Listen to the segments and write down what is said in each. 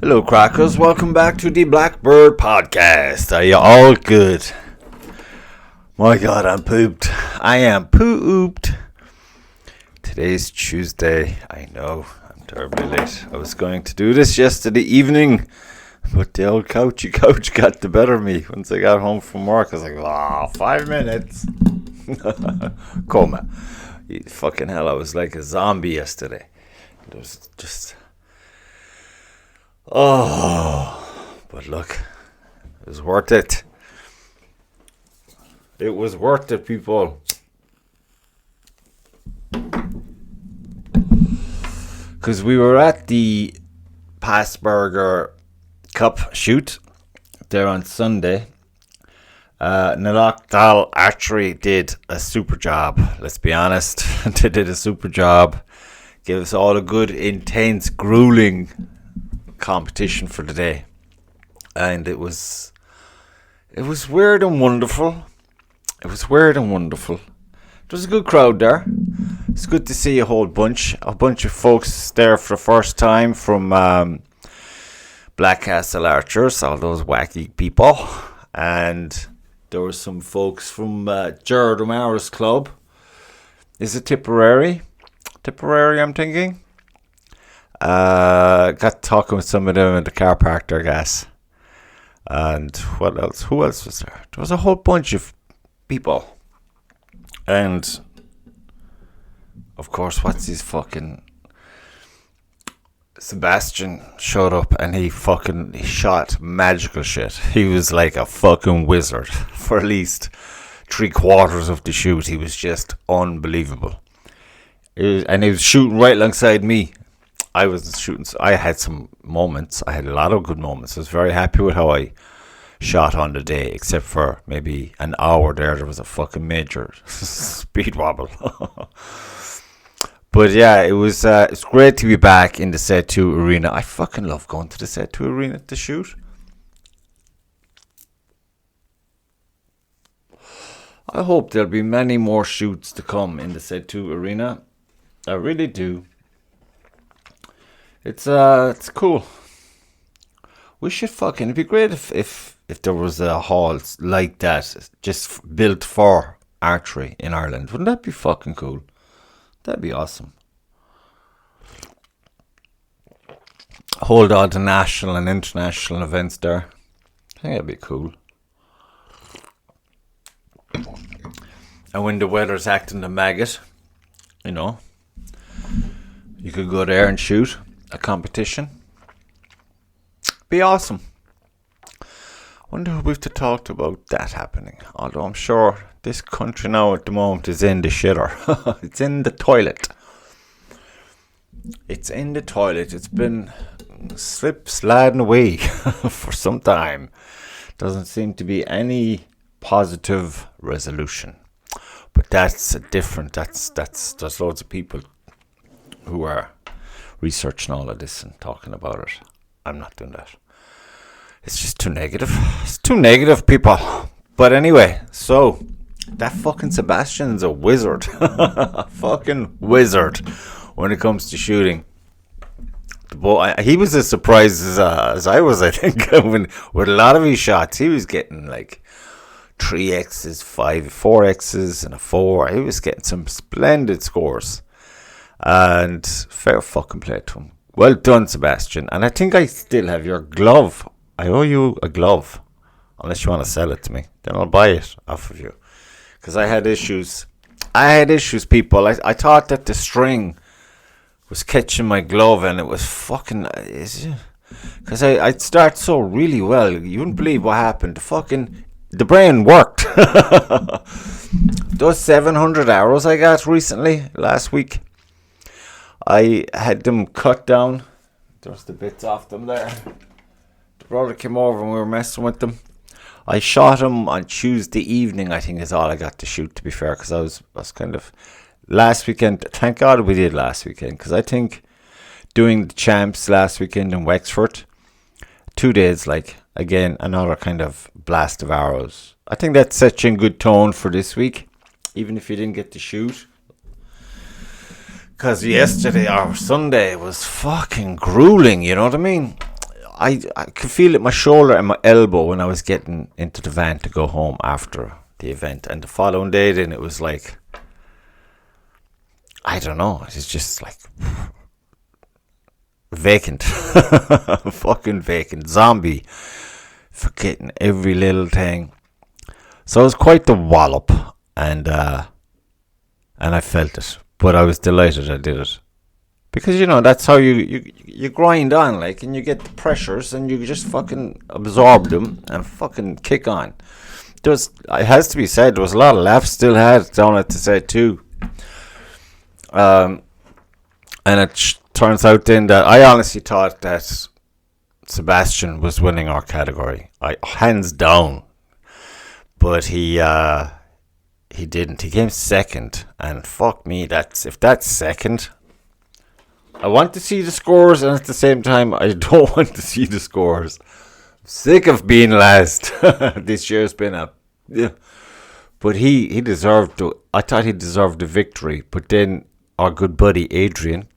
Hello, crackers. Welcome back to the Blackbird Podcast. Are you all good? My God, I'm pooped. I am pooped. Today's Tuesday. I know, I'm terribly late. I was going to do this yesterday evening, but the old couch got the better of me. Once I got home from work, I was like, 5 minutes. Coma. Fucking hell, I was like a zombie yesterday. It was just... but look, it was worth it. It was worth it, people. Because we were at the Passberger Cup shoot there on Sunday. Njoy archery did a super job. Let's be honest, they did a super job. Gave us all a good, intense, gruelling competition for the day, and it was weird and wonderful. It was a good crowd there. It's good to see a whole bunch of folks there for the first time from Blackcastle Archers, all those wacky people, and there were some folks from Jared O'Mara's club. Is it Tipperary, I'm thinking. Got talking with some of them in the car park there, I guess. And what else? Who else was there? There was a whole bunch of people. And of course, what's his fucking Sebastian showed up, and he shot magical shit. He was like a fucking wizard for at least 3/4 of the shoot. He was just unbelievable. And he was shooting right alongside me. I wasn't shooting. So I had some moments. I had a lot of good moments. I was very happy with how I shot on the day, except for maybe an hour there was a fucking major speed wobble. But yeah, it's great to be back in the setu arena. I fucking love going to the setu arena to shoot. I hope there'll be many more shoots to come in the setu arena. I really do. It's cool. We should it'd be great if there was a hall like that, just built for archery in Ireland. Wouldn't that be fucking cool? That'd be awesome. Hold on to national and international events there. I think that'd be cool. And when the weather's acting the maggot, you could go there and shoot a competition. Be awesome. Wonder who we've to talk about that happening. Although I'm sure this country now at the moment is in the shitter. It's in the toilet. It's been sliding away for some time. Doesn't seem to be any positive resolution. But that's there's loads of people who are researching all of this and talking about it. I'm not doing that. It's just too negative. It's too negative, people. But anyway, so that fucking Sebastian's a wizard. Fucking wizard when it comes to shooting. He was as surprised as I was, I think. With a lot of his shots, he was getting like 3Xs, 4Xs, and a 4. He was getting some splendid scores. And fair fucking play to him. Well done, Sebastian. And I think I still have your glove. I owe you a glove. Unless you want to sell it to me. Then I'll buy it off of you. Because I had issues. People. I thought that the string was catching my glove, and it was fucking... Because I'd start so really well. You wouldn't believe what happened. The brain worked. Those 700 arrows I got recently, last week, I had them cut down. There's the bits off them there. The brother came over and we were messing with them. I shot him on Tuesday evening, I think is all I got to shoot, to be fair, because I was kind of... Last weekend, thank God we did last weekend, because I think doing the champs last weekend in Wexford, 2 days, again, another kind of blast of arrows. I think that sets you in good tone for this week, even if you didn't get to shoot. Because yesterday or Sunday was fucking grueling, you know what I mean? I could feel it in my shoulder and my elbow when I was getting into the van to go home after the event. And the following day, then it was like, I don't know, it's just like vacant. Fucking vacant. Zombie. Forgetting every little thing. So it was quite the wallop, and I felt it. But I was delighted I did it. Because, that's how you grind on, like, and you get the pressures, and you just fucking absorb them and fucking kick on. It has to be said, there was a lot of laughs still had down at the setu. And it turns out then that I honestly thought that Sebastian was winning our category. Hands down. But he didn't. He came second. And fuck me, if that's second, I want to see the scores, and at the same time, I don't want to see the scores. I'm sick of being last. This year's been but he deserved I thought he deserved the victory. But then our good buddy Adrian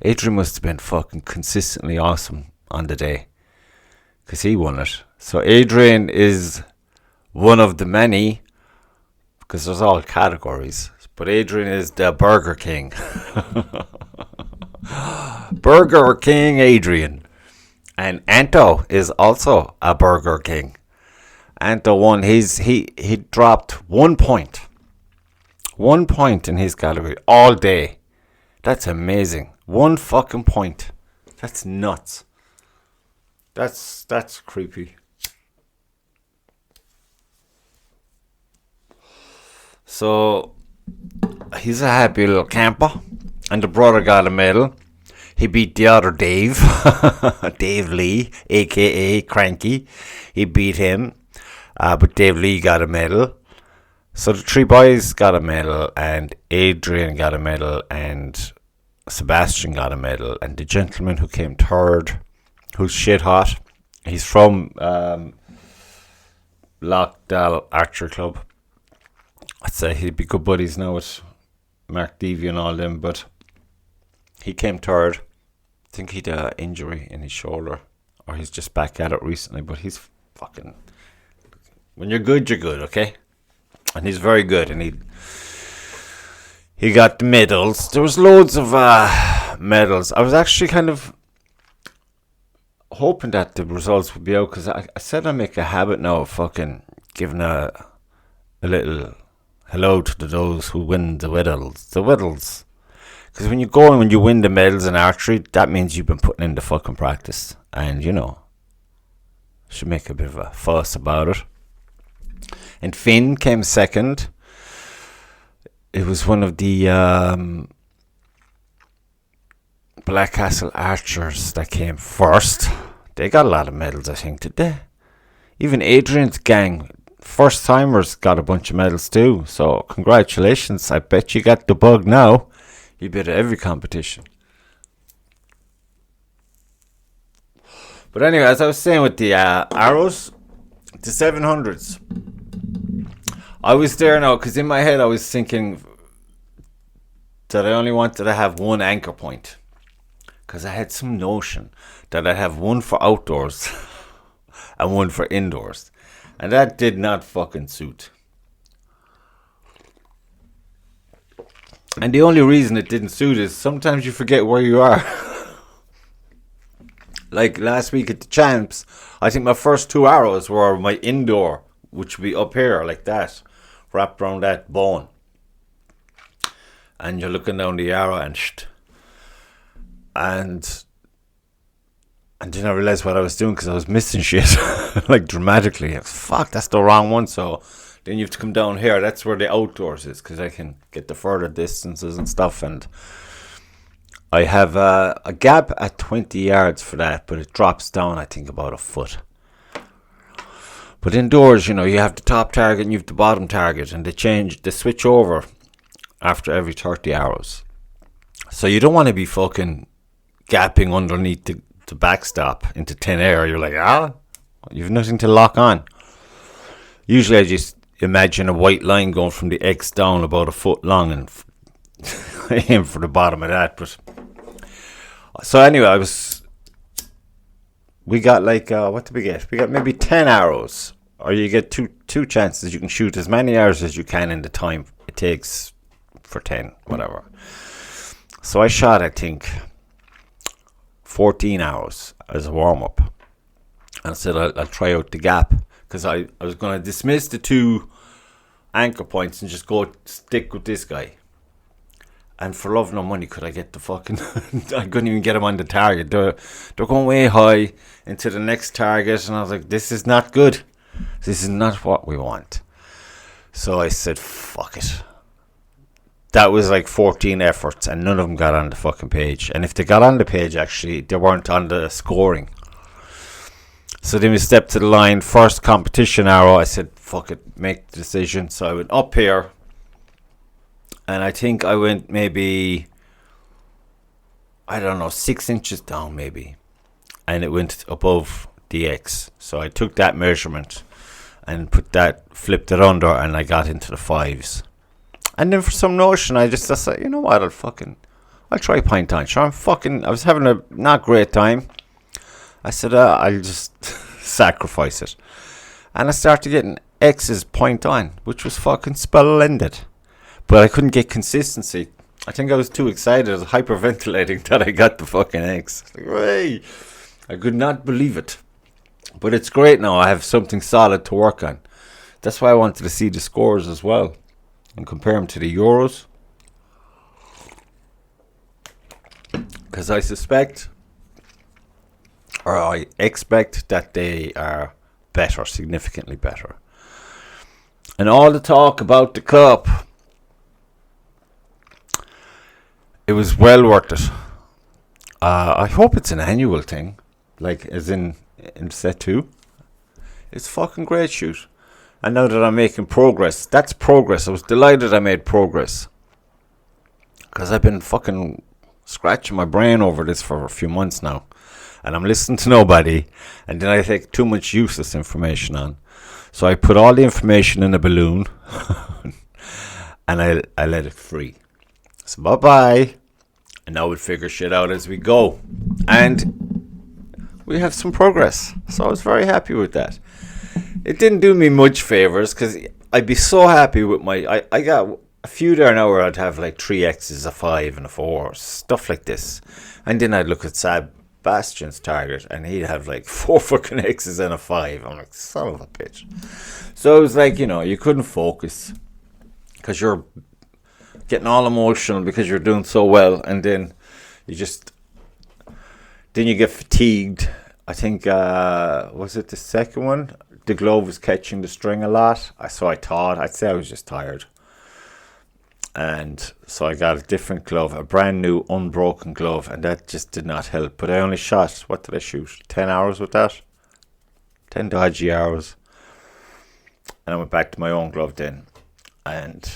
must have been fucking consistently awesome on the day, because he won it. So Adrian is one of the many, because there's all categories, but Adrian is the Burger King. Burger King Adrian. And Anto is also a Burger King. Anto won. He dropped 1 point. 1 point in his category all day. That's amazing. 1 fucking point. That's nuts. That's creepy. So he's a happy little camper. And the brother got a medal. He beat the other Dave. Dave Lee, a.k.a. Cranky. He beat him. But Dave Lee got a medal. So the 3 boys got a medal. And Adrian got a medal. And Sebastian got a medal. And the gentleman who came third, who's shit hot, he's from Lockdale Archery Club. I'd say he'd be good buddies now with Mark Devey and all them, but he came third. I think he'd an injury in his shoulder, or he's just back at it recently, but he's fucking... When you're good, okay? And he's very good, and he got the medals. There was loads of medals. I was actually kind of hoping that the results would be out, because I said I make a habit now of fucking giving a little hello to those who win the medals. The medals. Because when you go and when you win the medals in archery, that means you've been putting in the fucking practice. And, should make a bit of a fuss about it. And Finn came second. It was one of the Blackcastle archers that came first. They got a lot of medals, I think, did they? Even Adrian's gang, first timers, got a bunch of medals too. So congratulations. I bet you got the bug now. You beat every competition. But anyway, as I was saying with the arrows, the 700s. I was there now, because in my head I was thinking that I only wanted to have one anchor point. Because I had some notion that I'd have one for outdoors and one for indoors. And that did not fucking suit. And the only reason it didn't suit is sometimes you forget where you are. Like last week at the Champs, I think my first 2 arrows were my indoor, which would be up here like that, wrapped around that bone. And you're looking down the arrow and then I realised what I was doing, because I was missing shit, like dramatically. Fuck, that's the wrong one. So then you have to come down here. That's where the outdoors is, because I can get the further distances and stuff. And I have a gap at 20 yards for that, but it drops down, I think, about a foot. But indoors, you have the top target and you have the bottom target, and they switch over after every 30 arrows. So you don't want to be fucking gapping underneath the backstop into thin air. You're like, you've nothing to lock on. Usually I just imagine a white line going from the X down about a foot long and aim for the bottom of that. But so anyway, I was we got like, what did we get? We got maybe 10 arrows. Or you get two chances. You can shoot as many arrows as you can in the time it takes for 10, whatever. So I shot, I think, 14 arrows as a warm-up. And I said I'll try out the gap. Because I was going to dismiss the 2 anchor points and just go stick with this guy. And for love nor money could I get the fucking... I couldn't even get him on the target. They're going way high into the next target. And I was like, this is not good. This is not what we want. So I said, fuck it. That was like 14 efforts and none of them got on the fucking page. And if they got on the page, actually, they weren't on the scoring. So then we stepped to the line. First competition arrow. I said, fuck it, make the decision. So I went up here. And I think I went maybe, I don't know, 6 inches down maybe. And it went above the X. So I took that measurement and flipped it under, and I got into the 5s. And then for some notion, I just said, you know what, I'll try point on. Sure, I was having a not great time. I said, I'll just sacrifice it. And I started getting X's point on, which was fucking splendid. But I couldn't get consistency. I think I was too excited. I was hyperventilating that I got the fucking X. Like, hey, I could not believe it. But it's great now. I have something solid to work on. That's why I wanted to see the scores as well and compare them to the Euros. Because I suspect, or I expect, that they are better, significantly better. And all the talk about the cup, it was well worth it. I hope it's an annual thing, like as in setu. It's fucking great shoot. And now that I'm making progress, that's progress. I was delighted I made progress. Because I've been fucking scratching my brain over this for a few months now. And I'm listening to nobody. And then I take too much useless information on. So I put all the information in a balloon. And I let it free. So bye-bye. And now we'll figure shit out as we go. And we have some progress. So I was very happy with that. It didn't do me much favors because I'd be so happy with my... I got a few there now where I'd have like 3 X's, a 5 and a 4. Stuff like this. And then I'd look at Sebastian's target and he'd have like 4 fucking X's and a 5. I'm like, son of a bitch. So it was like, you couldn't focus. Because you're getting all emotional because you're doing so well, and then you get fatigued. I think was it the second one? The glove was catching the string a lot. I'd say I was just tired, and so I got a different glove, a brand new unbroken glove, and that just did not help. But I only shot, what did I shoot? 10 hours with that, 10 dodgy hours, and I went back to my own glove then, and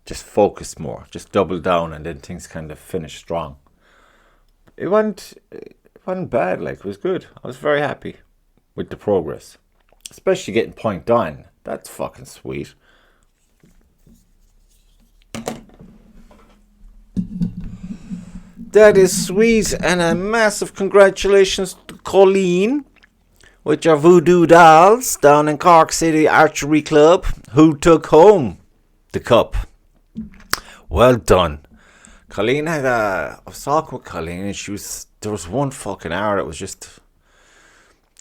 just focused more, just doubled down, and then things kind of finished strong. It wasn't bad, like, it was good. I was very happy with the progress, especially getting point on. That's fucking sweet. That is sweet, and a massive congratulations to Colleen with your voodoo dolls down in Cork City Archery Club, who took home the cup. Well done. Colleen I was talking with Colleen, and there was one fucking hour that was just,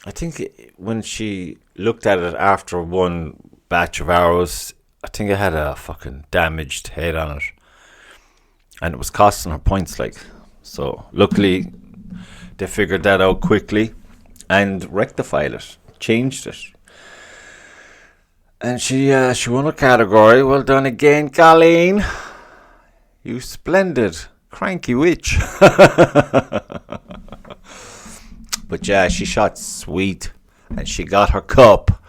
I think when she looked at it after one batch of arrows, I think it had a fucking damaged head on it. And it was costing her points, like. So luckily they figured that out quickly and rectified it, changed it. And she won a category. Well done again, Colleen. You splendid cranky witch. But yeah, she shot sweet and she got her cup.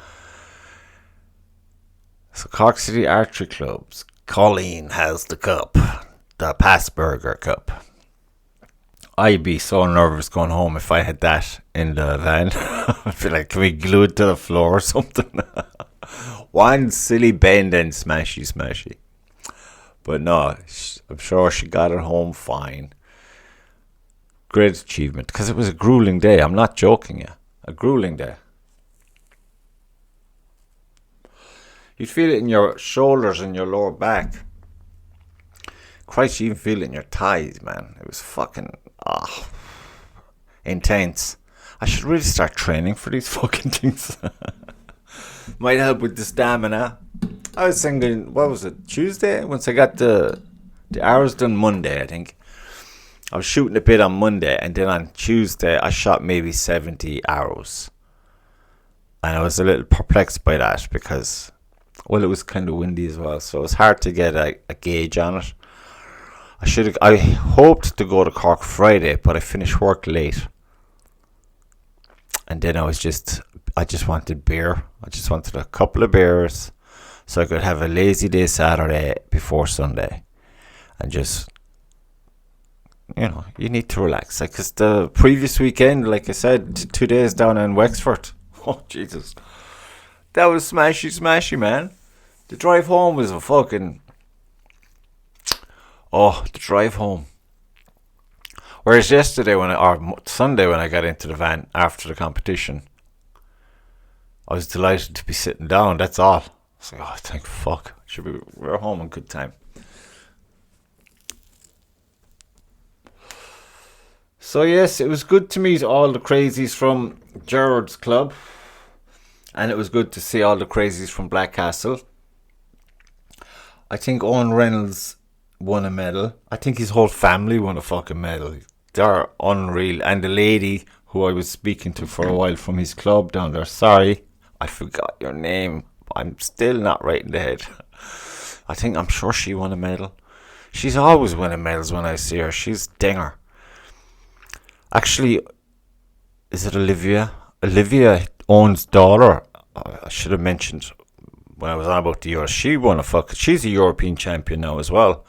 So Cork City Archery Club's Colleen has the cup, the Passberger Cup. I'd be so nervous going home if I had that in the van. I'd be like, can we glue it to the floor or something? One silly bend and smashy. But no, I'm sure she got it home fine. Great achievement, because it was a grueling day. I'm not joking you. a gruelling day. You'd feel it in your shoulders and your lower back. Christ, you even feel it in your thighs, man. It was fucking intense. I should really start training for these fucking things. Might help with the stamina. I was thinking, what was it, Tuesday? Once I got the hours done Monday, I think. I was shooting a bit on Monday, and then on Tuesday I shot maybe 70 arrows. And I was a little perplexed by that because, well, it was kind of windy as well, so it was hard to get a gauge on it. I hoped to go to Cork Friday, but I finished work late. And then I just wanted beer. I just wanted a couple of beers so I could have a lazy day Saturday before Sunday. And just, you need to relax. Like, 'cause the previous weekend, like I said, 2 days down in Wexford. Oh, Jesus. That was smashy, man. The drive home was a fucking... Oh, the drive home. Whereas yesterday, or Sunday when I got into the van after the competition, I was delighted to be sitting down, that's all. I was like, oh, thank fuck. We're home in good time. So yes, it was good to meet all the crazies from Gerard's club. And it was good to see all the crazies from Blackcastle. I think Owen Reynolds won a medal. I think his whole family won a fucking medal. They're unreal. And the lady who I was speaking to for a while from his club down there, sorry, I forgot your name. I'm still not right in the head. I'm sure she won a medal. She's always winning medals when I see her. She's dinger. Actually, is it Olivia? Olivia Owen's daughter. I should have mentioned when I was on about the Euros. She won she's a European champion now as well.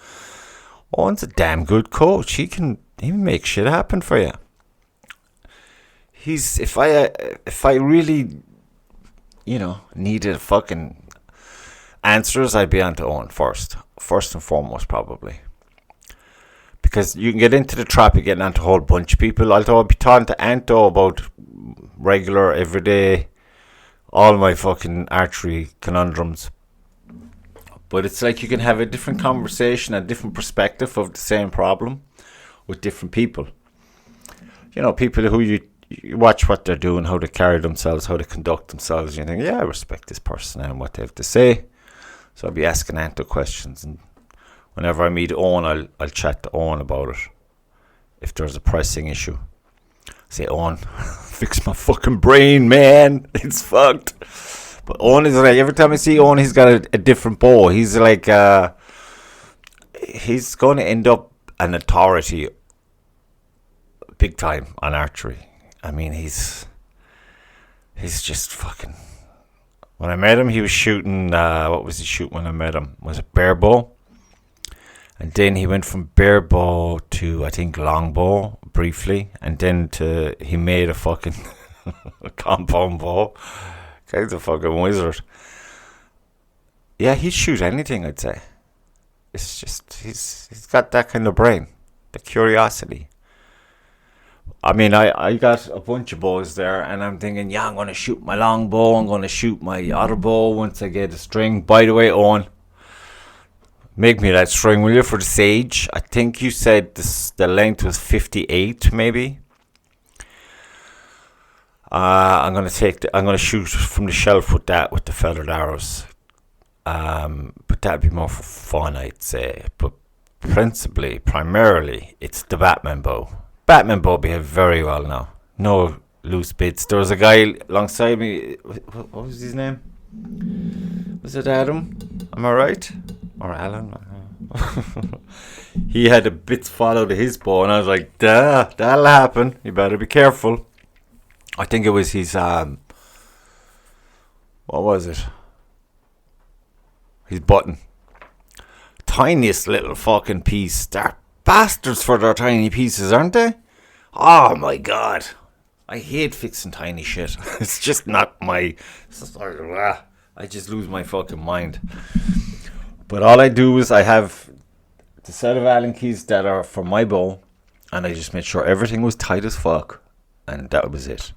Owen's a damn good coach. He can make shit happen for you. If I really, needed fucking answers, I'd be on to Owen first and foremost, probably. Because you can get into the trap of getting onto a whole bunch of people. Although I'd be talking to Anto about regular, everyday, all my fucking archery conundrums. But it's like you can have a different conversation, a different perspective of the same problem with different people. People who you watch what they're doing, how they carry themselves, how they conduct themselves. And you think, yeah, I respect this person and what they have to say. So I'll be asking Anto questions. And whenever I meet Owen, I'll chat to Owen about it. If there's a pressing issue. Say, Owen, fix my fucking brain, man. It's fucked. But Owen is like, every time I see Owen, he's got a different bow. He's like, he's going to end up an authority big time on archery. I mean, he's just fucking... When I met him, he was shooting, what was he shooting when I met him? Was it bear bow? And then he went from bear bow to, I think, longbow briefly. And then he made a fucking compound bow. Guy's a fucking wizard. Yeah, he'd shoot anything, I'd say. It's just, he's got that kind of brain. The curiosity. I mean, I got a bunch of bows there. And I'm thinking, yeah, I'm going to shoot my longbow. I'm going to shoot my other bow once I get a string. By the way, Owen, make me that string, will you, for the Sage? I think you said the length was 58, maybe. I'm gonna shoot from the shelf with the feathered arrows. But that'd be more for fun, I'd say. But primarily, it's the Batman bow. Batman bow behave very well now. No loose bits. There was a guy alongside me. What was his name? Was it Adam? Am I right? Or Alan? He had the bits fall out of his bow, and I was like, that'll happen. You better be careful. I think it was his, what was it? His button. Tiniest little fucking piece. They're bastards for their tiny pieces, aren't they? Oh my god. I hate fixing tiny shit. It's just not my... I just lose my fucking mind. But all I do is I have the set of Allen keys that are for my bow, and I just made sure everything was tight as fuck. and that was it.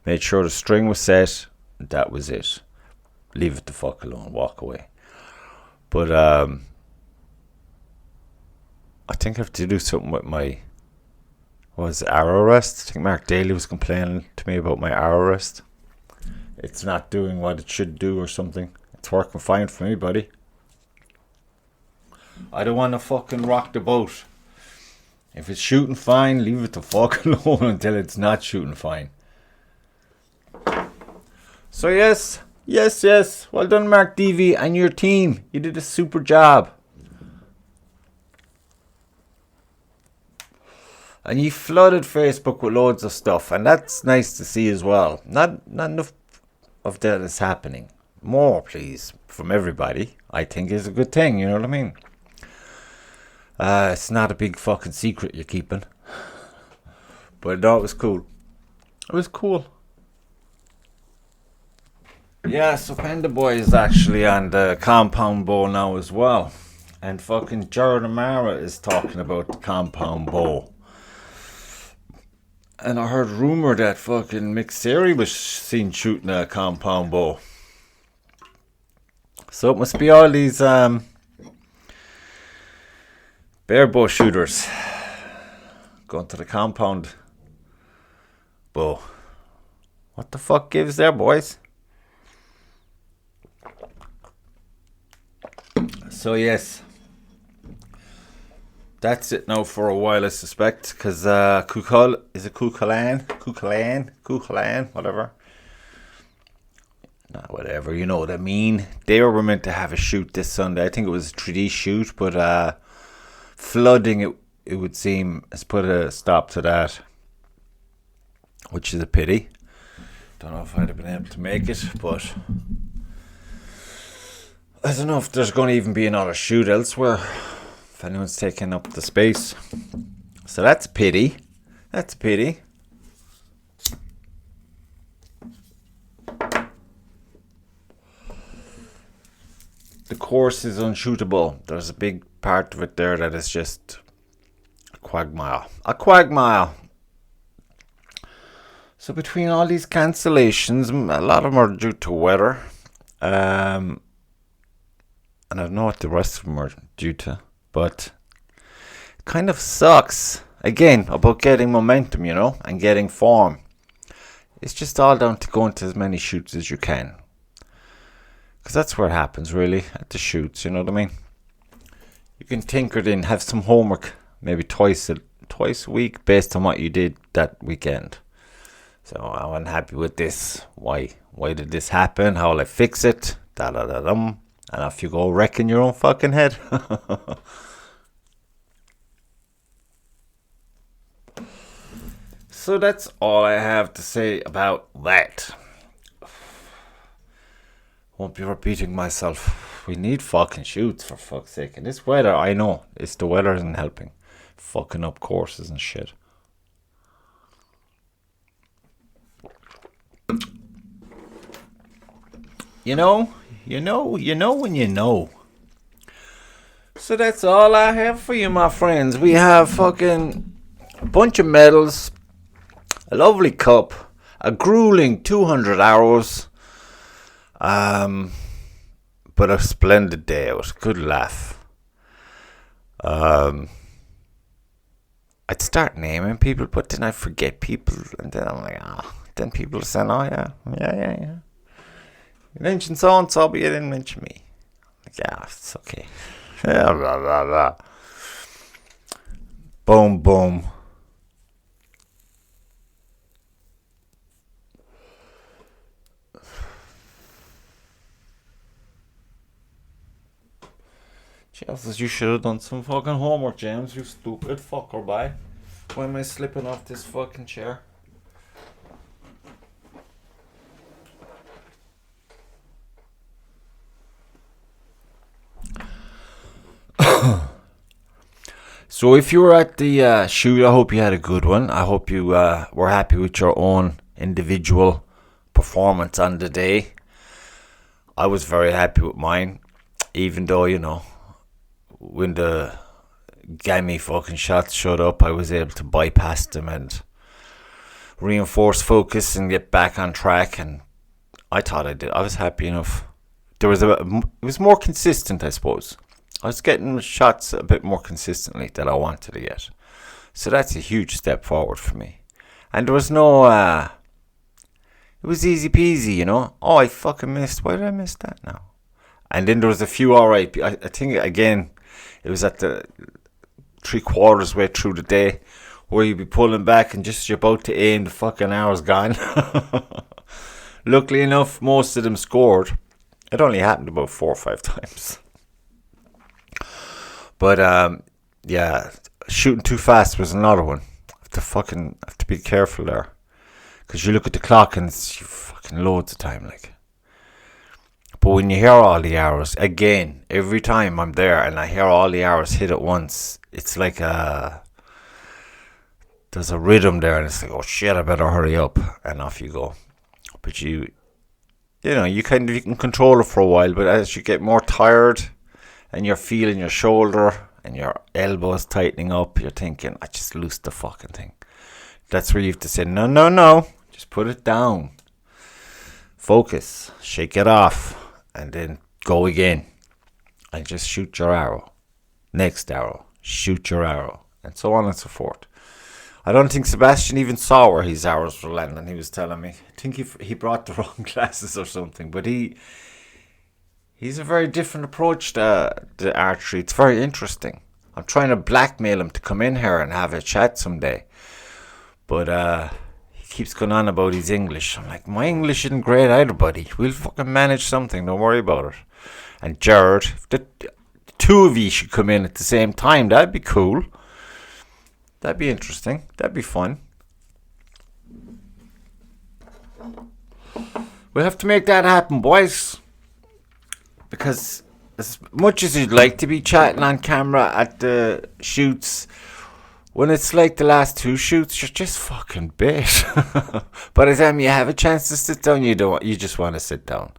Made sure the string was set, and that was it. Leave it the fuck alone, walk away. But I think I have to do something with my arrow rest. I think Mark Daly was complaining to me about my arrow rest. It's not doing what it should do or something. It's working fine for me, buddy. I don't want to fucking rock the boat. If it's shooting fine, leave it the fuck alone until it's not shooting fine. So yes. Well done, Mark Devey and your team. You did a super job. And you flooded Facebook with loads of stuff, and that's nice to see as well. Not enough of that is happening. More, please, from everybody. I think is a good thing. You know what I mean? It's not a big fucking secret you're keeping. But no, it was cool. It was cool. Yeah, so Panda Boy is actually on the compound bow now as well. And fucking Jared Amara is talking about the compound bow. And I heard rumour that fucking Mick Siri was seen shooting a compound bow. So it must be all these bear bow shooters going to the compound bow. What the fuck gives there, boys? So yes, that's it now for a while, I suspect, because Cuchulainn, whatever. Nah, whatever, you know what I mean. They were meant to have a shoot this Sunday. I think it was a 3D shoot, but flooding, it would seem, has put a stop to that, which is a pity. Don't know if I'd have been able to make it, but I don't know if there's going to even be another shoot elsewhere, if anyone's taking up the space. So that's a pity. That's a pity. The course is unshootable. There's a big part of it there that is just a quagmire. A quagmire. So between all these cancellations, a lot of them are due to weather. And I don't know what the rest of them are due to. But it kind of sucks. Again, about getting momentum, you know, and getting form. It's just all down to going to as many shoots as you can. Because that's where it happens, really, at the shoots, you know what I mean? You can tinker it in, have some homework, maybe twice a week, based on what you did that weekend. So I wasn't happy with this. Why did this happen? How will I fix it? Da-da-da-dum. And off you go wrecking your own fucking head. So that's all I have to say about that. Won't be repeating myself. We need fucking shoots, for fuck's sake. And this weather, I know, it's the weather isn't helping. Fucking up courses and shit. You know when you know. So that's all I have for you, my friends. We have fucking a bunch of medals, a lovely cup, a gruelling 200 hours, but a splendid day out. Good laugh. I'd start naming people, but then I forget people, and then I'm like, then people are saying, oh yeah. You mentioned so-and-so, but you didn't mention me. Like, yeah, it's okay. Blah, blah, blah. Boom, boom. Jesus, you should have done some fucking homework, James, you stupid fucker, bye. Why am I slipping off this fucking chair? So if you were at the shoot, I hope you had a good one. I hope you were happy with your own individual performance on the day. I was very happy with mine, even though, you know, when the gammy fucking shots showed up, I was able to bypass them and reinforce focus and get back on track. And I thought I did. I was happy enough. It was more consistent, I suppose. I was getting shots a bit more consistently that I wanted to get. So that's a huge step forward for me. And there was no, it was easy peasy, you know. Oh, I fucking missed. Why did I miss that now? And then there was a few alright. I think, again, it was at the 3/4 way through the day where you'd be pulling back and just you're about to aim, the fucking hour's gone. Luckily enough, most of them scored. It only happened about 4 or 5 times. But, yeah, shooting too fast was another one. Have to be careful there. Because you look at the clock and it's fucking loads of time, like. But when you hear all the arrows, again, every time I'm there and I hear all the arrows hit at once, it's like there's a rhythm there, and it's like, oh shit, I better hurry up, and off you go. But you can control it for a while, but as you get more tired and you're feeling your shoulder and your elbows tightening up, you're thinking, I just loosed the fucking thing. That's where you have to say, no, just put it down. Focus, shake it off, and then go again. And just shoot your arrow. Next arrow, shoot your arrow, and so on and so forth. I don't think Sebastian even saw where his arrows were landing, he was telling me. I think he brought the wrong glasses or something, but he's a very different approach to archery. It's very interesting. I'm trying to blackmail him to come in here and have a chat someday. But he keeps going on about his English. I'm like, my English isn't great either, buddy. We'll fucking manage something. Don't worry about it. And Jared, the two of you should come in at the same time. That'd be cool. That'd be interesting. That'd be fun. We'll have to make that happen, boys. Because as much as you'd like to be chatting on camera at the shoots, when it's like the last 2 shoots, you're just fucking bit. By the time you have a chance to sit down, you just want to sit down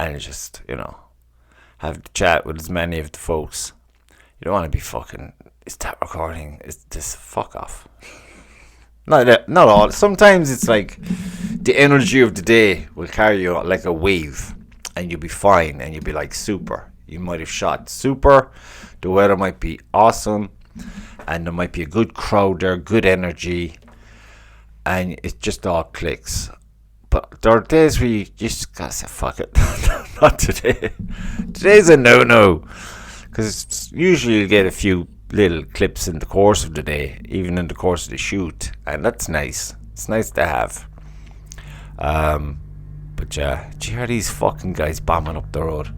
and just, have the chat with as many of the folks. You don't want to be fucking, is that recording? Is this, fuck off. Not all. Sometimes it's like the energy of the day will carry you like a wave, and you'll be fine, and you'll be like super. You might have shot super. The weather might be awesome, and there might be a good crowd there, good energy, and it just all clicks. But there are days where you just gotta say, fuck it. Not today. Today's a no-no. Because usually you get a few little clips in the course of the day, even in the course of the shoot, and that's nice. It's nice to have. But yeah, do you hear these fucking guys bombing up the road?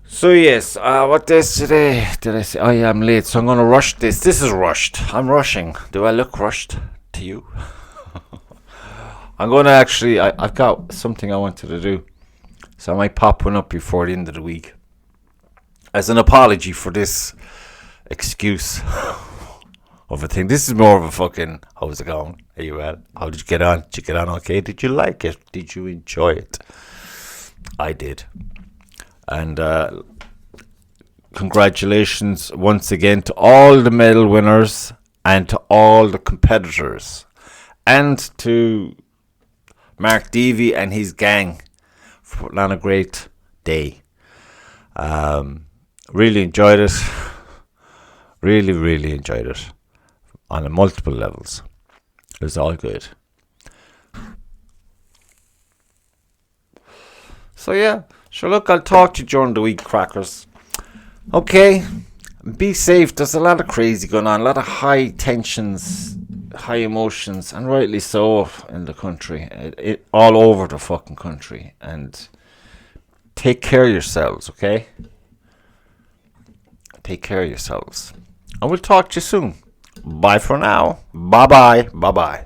So yes, what days today did I say? Oh yeah, I'm late, so I'm going to rush this. This is rushed. I'm rushing. Do I look rushed to you? I'm going to actually, I've got something I wanted to do. So I might pop one up before the end of the week. As an apology for this excuse of a thing. This is more of a fucking, how's it going? Are you well? How did you get on? Did you get on okay? Did you like it? Did you enjoy it? I did. And congratulations once again to all the medal winners and to all the competitors. And to Mark Deavy and his gang for putting on a great day. Really enjoyed it. Really enjoyed it. On multiple levels. It was all good. So yeah. Sure, look, I'll talk to you during the week, crackers. Okay. Be safe. There's a lot of crazy going on. A lot of high tensions, high emotions, and rightly so in the country. All over the fucking country. And take care of yourselves, okay? Take care of yourselves. And we'll talk to you soon. Bye for now. Bye-bye. Bye-bye.